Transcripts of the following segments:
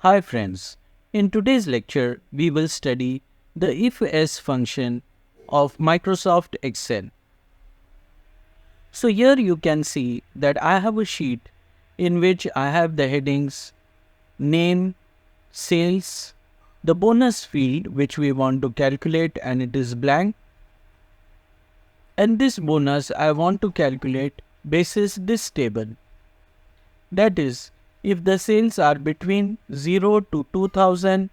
Hi friends, in today's lecture we will study the IFS function of Microsoft Excel. So here you can see that I have a sheet in which I have the headings name, sales, the bonus field which we want to calculate and it is blank, and this bonus I want to calculate basis this table. That is, if the sales are between 0 to 2000,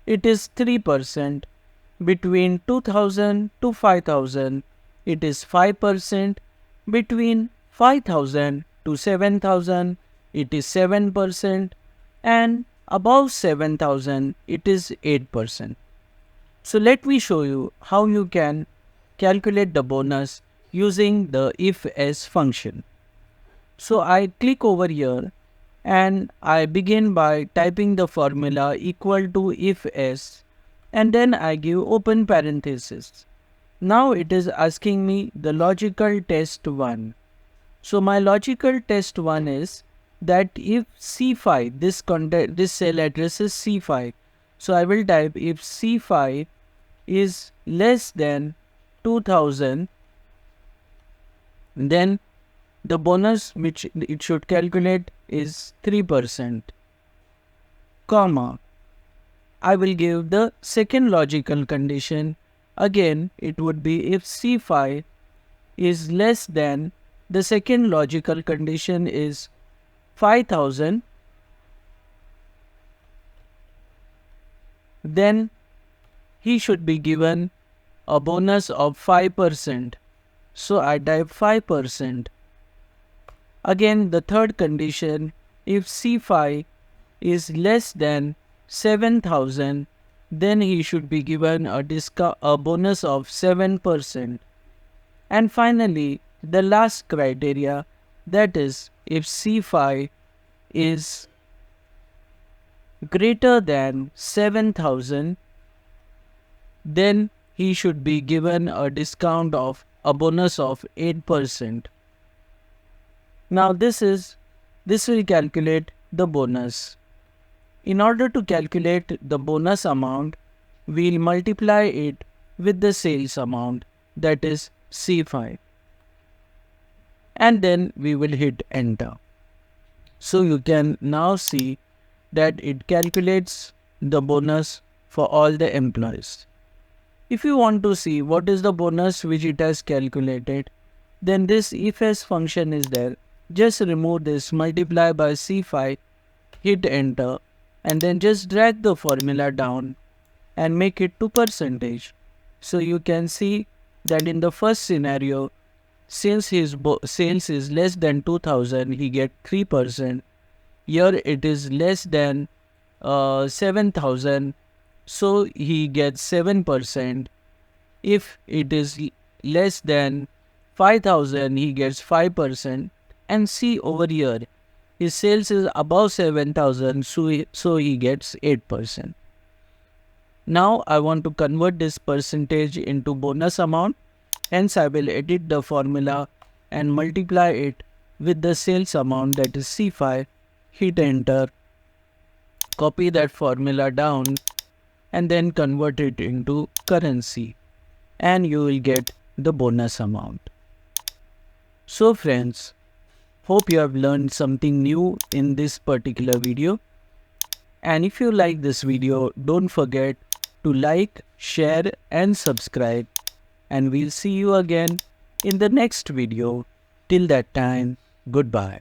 it is 3%. Between 2000 to 5000, it is 5%. Between 5000 to 7000, it is 7%. And above 7000, it is 8%. So let me show you how you can calculate the bonus using the IFS function. So I click over here and I begin by typing the formula equal to if s, and then I give open parenthesis. Now it is asking me the logical test 1. So my logical test 1 is that if C5, this cell address is C5. So I will type if C5 is less than 2000, then the bonus which it should calculate is 3%, comma. I will give the second logical condition. Again, it would be if C5 is less than, the second logical condition is 5000, then he should be given a bonus of 5%. So I type 5%. Again, the third condition, if C5 is less than 7000, then he should be given a bonus of 7%. And finally, the last criteria, that is, if C5 is greater than 7000, then he should be given a bonus of 8%. Now this will calculate the bonus. In order to calculate the bonus amount, we'll multiply it with the sales amount, that is C5. And then we will hit enter. So you can now see that it calculates the bonus for all the employees. If you want to see what is the bonus which it has calculated, then this IFS function is there. Just remove this multiply by C5, hit enter, and then just drag the formula down and make it to percentage. So you can see that in the first scenario, since his sales is less than 2000, he get 3%. Here it is less than 7000, so he gets 7%. If it is less than 5000, he gets 5%. And see over here, his sales is above 7000, so he gets 8%. Now I want to convert this percentage into bonus amount. Hence I will edit the formula and multiply it with the sales amount, that is C5, hit enter, copy that formula down, and then convert it into currency, and you will get the bonus amount. So friends, hope you have learned something new in this particular video. And if you like this video, don't forget to like, share and subscribe. And we'll see you again in the next video. Till that time, goodbye.